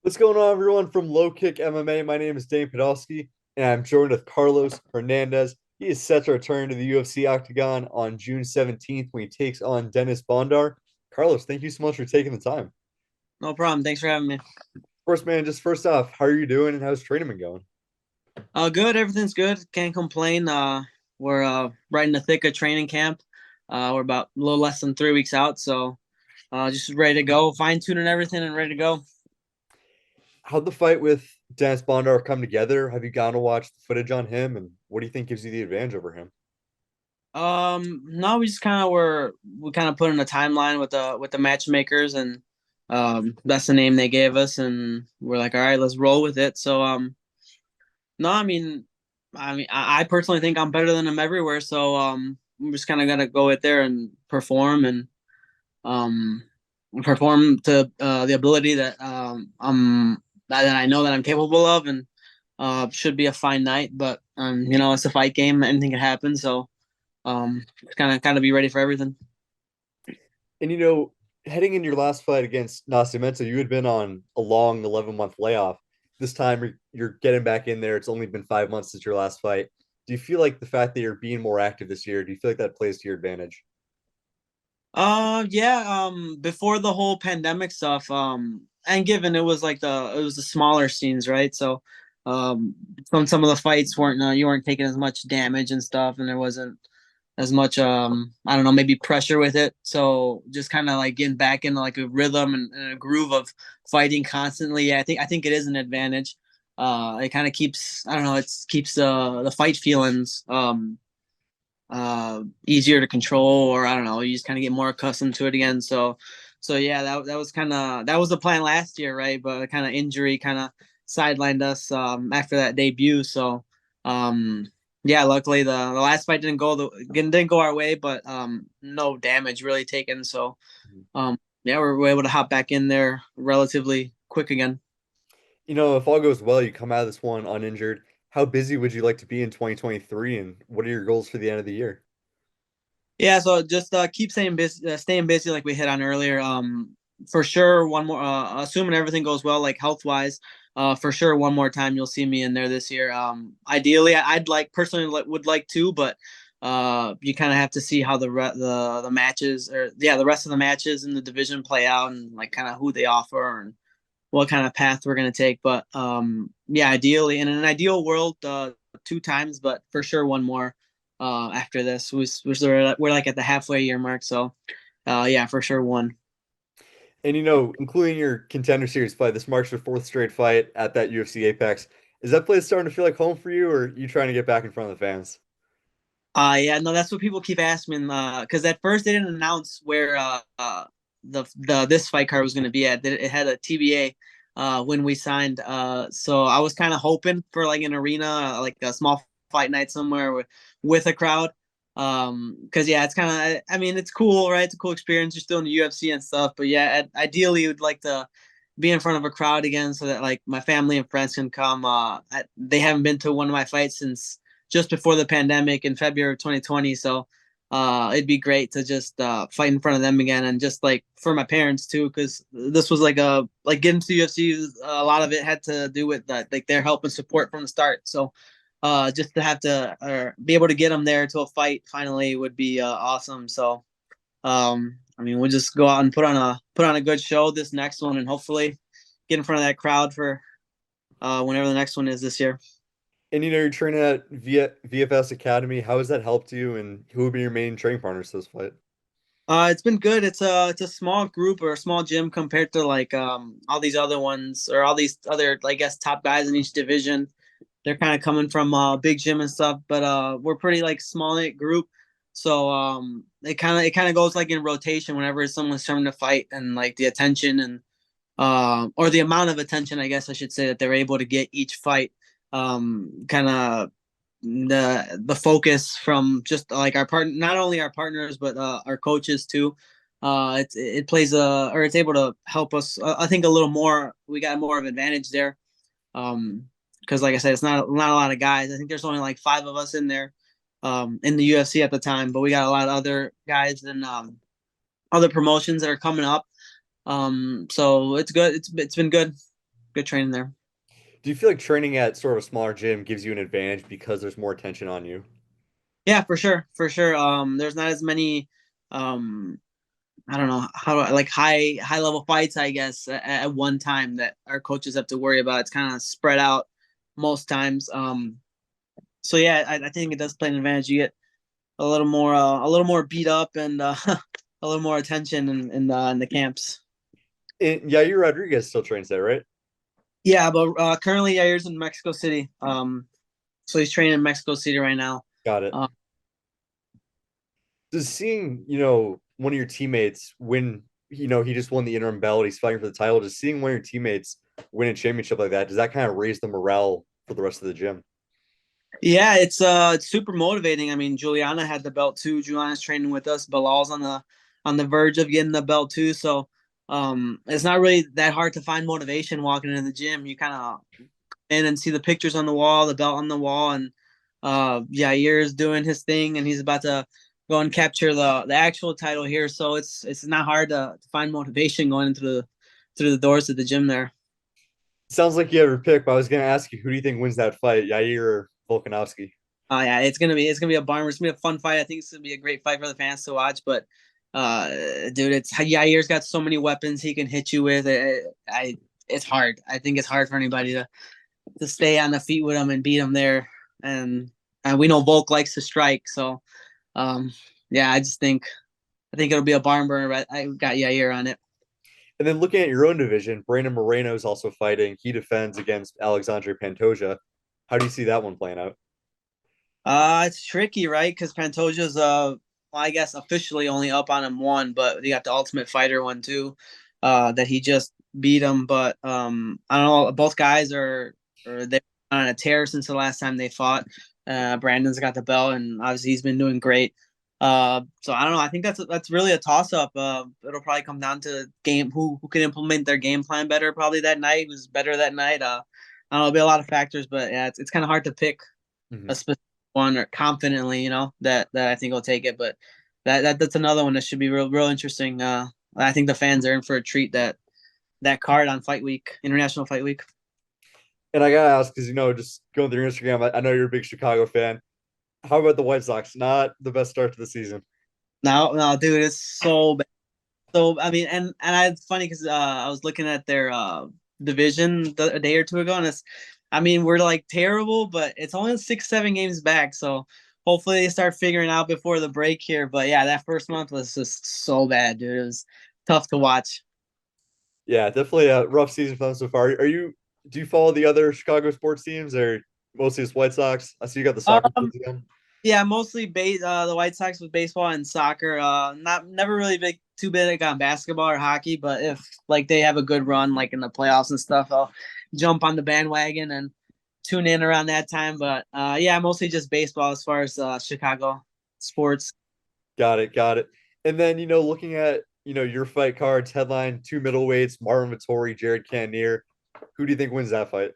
What's going on, everyone, from LowKick MMA? My name is Dane Podolsky, and I'm joined with Carlos Hernandez. He is set to return to the UFC Octagon on June 17th when he takes on Dennis Bondar. Carlos, thank you so much for taking the time. No problem. Thanks for having me. First, man, just first off, how are you doing and how's training been going? Good. Everything's good. Can't complain. We're right in the thick of training camp. We're about a little less than 3 weeks out, so just ready to go, fine tuning everything, and ready to go. How'd the fight with Dennis Bondar come together? Have you gone to watch the footage on him, and what do you think gives you the advantage over him? No, we kind of put in a timeline with the matchmakers, and that's the name they gave us, and we're like, all right, let's roll with it. So no, I personally think I'm better than them everywhere, so I'm just kind of gotta go out there and um, perform to the ability that I know that I'm capable of, and should be a fine night. But it's a fight game; anything can happen. So kind of be ready for everything. And heading in your last fight against Nascimento, you had been on a long 11-month layoff. This time you're getting back in there. It's only been 5 months since your last fight. Do you feel like the fact that you're being more active this year, do you feel like that plays to your advantage? Yeah. Before the whole pandemic stuff, and given it was the smaller scenes, right? So, some of the fights weren't you weren't taking as much damage and stuff, and there wasn't as much I don't know, maybe pressure with it. So just kind of like getting back into like a rhythm and a groove of fighting constantly. Yeah, I think it is an advantage. It kind of keeps, I don't know, it keeps the fight feelings easier to control, or I don't know, you just kind of get more accustomed to it again. So yeah, that was the plan last year, right? But kind of injury kind of sidelined us after that debut. So um yeah, luckily the last fight didn't go our way, but no damage really taken. So yeah, we're able to hop back in there relatively quick again. If all goes well, you come out of this one uninjured. How busy would you like to be in 2023, and what are your goals for the end of the year? Yeah, so just keep staying busy like we hit on earlier. For sure, one more. Assuming everything goes well, like health wise, for sure, one more time you'll see me in there this year. Ideally, I'd like personally would like to, but you kind of have to see how the matches, or yeah, the rest of the matches in the division play out, and like kind of who they offer and what kind of path we're gonna take. But yeah, ideally, in an ideal world, 2 times, but for sure one more after this. We're like at the halfway year mark, so yeah, for sure one. And including your contender series fight, this marks your fourth straight fight at that UFC Apex. Is that place starting to feel like home for you, or are you trying to get back in front of the fans? Yeah, no, that's what people keep asking me. Because at first they didn't announce where the this fight card was going to be at. It had a TBA when we signed. So I was kind of hoping for like an arena, like a small fight night somewhere with a crowd. Because yeah, it's kind of, I mean, it's cool, right? It's a cool experience. You're still in the UFC and stuff, but yeah, ideally, you'd like to be in front of a crowd again so that like my family and friends can come. They haven't been to one of my fights since just before the pandemic in February of 2020. So it'd be great to just fight in front of them again, and just like for my parents too, because this was like getting to the UFC. A lot of it had to do with like their help and support from the start. So just to have to or be able to get them there to a fight finally would be awesome. So I mean, we'll just go out and put on a good show this next one, and hopefully get in front of that crowd for whenever the next one is this year. And you're training at VFS Academy. How has that helped you, and who would be your main training partners to this fight? It's been good. It's a small group or a small gym compared to like all these other ones or all these other, I guess, top guys in each division. They're kind of coming from big gym and stuff, but we're pretty like small knit group. So it kind of goes like in rotation whenever someone's trying to fight, and like the attention and or the amount of attention, I guess I should say, that they're able to get each fight. Kind of the focus from just like our part, not only our partners but our coaches too. It plays or it's able to help us. I think a little more. We got more of an advantage there. Because like I said, it's not a lot of guys. I think there's only like five of us in there, in the UFC at the time, but we got a lot of other guys and other promotions that are coming up. So it's good. It's been good. good training there. Do you feel like training at sort of a smaller gym gives you an advantage because there's more attention on you? Yeah, for sure, for sure. There's not as many, um, I don't know how to, like high level fights, I guess, at one time that our coaches have to worry about. It's kind of spread out most times. So yeah, I think it does play an advantage. You get a little more beat up and a little more attention in the camps. And Yair Rodriguez still trains there, right? Yeah, but currently Yair's in Mexico City. So he's training in Mexico City right now. Got it. Um, Does seeing, one of your teammates win, he just won the interim belt, he's fighting for the title, just seeing one of your teammates win a championship like that, does that kind of raise the morale for the rest of the gym? yeah, it's super motivating. I mean, Juliana had the belt too. Juliana's training with us. Bilal's on the verge of getting the belt too. So it's not really that hard to find motivation walking into the gym. You kind of in and see the pictures on the wall, the belt on the wall, and Yair's doing his thing, and he's about to go and capture the actual title here. So it's not hard to find motivation going into the through the doors of the gym there. Sounds like you have your pick, but I was going to ask you, who do you think wins that fight, Yair or Volkanovski? Yeah, it's gonna be a barn. It's gonna be a fun fight. I think it's gonna be a great fight for the fans to watch. But uh, dude, it's Yair's got so many weapons he can hit you with. It's hard. I think it's hard for anybody to stay on the feet with him and beat him there. And we know Volk likes to strike, so um, yeah, I think it'll be a barn burner. But I got Yair on it. And then looking at your own division, Brandon Moreno is also fighting. He defends against Alexandre Pantosia. How do you see that one playing out? It's tricky, right? Because Pantosia's well, I guess officially only up on him one, but you got the Ultimate Fighter one too, that he just beat him. But I don't know. Both guys are they on a tear since the last time they fought. Brandon's got the belt, and obviously he's been doing great. So I don't know. I think that's really a toss up. It'll probably come down to game who can implement their game plan better. Probably that night who's better that night. I don't know. It'll be a lot of factors, but yeah, it's kind of hard to pick a Mhm. specific one or confidently, that I think will take it. But that's another one that should be real interesting. I think the fans are in for a treat that card on Fight Week, International Fight Week. And I gotta ask, because just going through your Instagram, I know you're a big Chicago fan. How about the White Sox? Not the best start to the season. No, dude, it's so bad. So I mean, it's funny because I was looking at their division a day or two ago, and I mean, we're like terrible, but it's only 6 7 games back, so hopefully they start figuring out before the break here. But yeah, that first month was just so bad, dude. It was tough to watch. Yeah, definitely a rough season for them so far. Do you follow the other Chicago sports teams or mostly just White Sox? I see you got the soccer Um, teams again. yeah, mostly the White Sox with baseball and soccer. Not never really too big on basketball or hockey, but if like they have a good run like in the playoffs and stuff, I'll jump on the bandwagon and tune in around that time. But yeah, mostly just baseball as far as Chicago sports. Got it, got it. And then, looking at, your fight cards, headline, two middleweights, Marvin Vettori, Jared Cannonier. Who do you think wins that fight?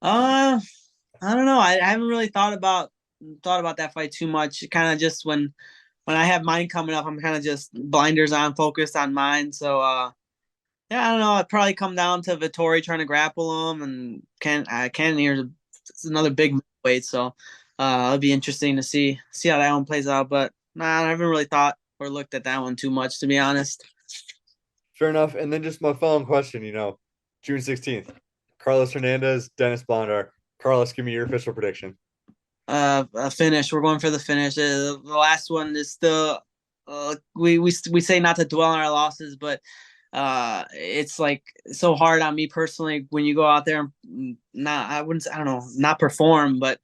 Uh, I don't know. I haven't really thought about that fight too much. Kind of just when I have mine coming up, I'm kind of just blinders on, focused on mine. So yeah, I don't know. It'd probably come down to Vittori trying to grapple him, and Cannonier's it's another big weight, so it'll be interesting to see how that one plays out. But nah, I haven't really thought or looked at that one too much, to be honest. Fair enough. And then just my following question, June 16th, Carlos Hernandez, Dennis Bondar. Carlos, give me your official prediction. A finish. We're going for the finish. The last one is still. We say not to dwell on our losses, but it's like so hard on me personally when you go out there and I don't know, not perform, but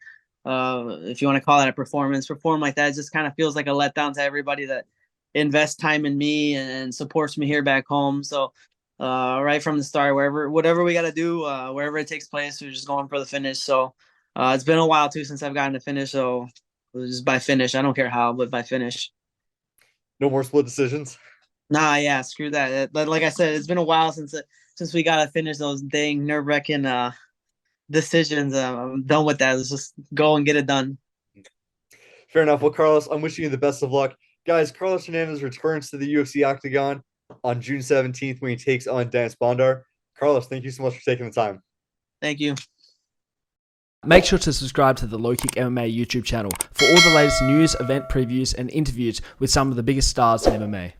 if you want to call that a perform like that, it just kind of feels like a letdown to everybody that invests time in me and supports me here back home. So right from the start, whatever we got to do, wherever it takes place, we're just going for the finish. So it's been a while too since I've gotten to finish, so just by finish. I don't care how, but by finish. No more split decisions. Nah, yeah, screw that. Like I said, it's been a while since we got to finish those dang nerve wracking decisions. I'm done with that. Let's just go and get it done. Fair enough. Well, Carlos, I'm wishing you the best of luck. Guys, Carlos Hernandez returns to the UFC Octagon on June 17th when he takes on Dennis Bondar. Carlos, thank you so much for taking the time. Thank you. Make sure to subscribe to the LowKick MMA YouTube channel for all the latest news, event previews, and interviews with some of the biggest stars in MMA.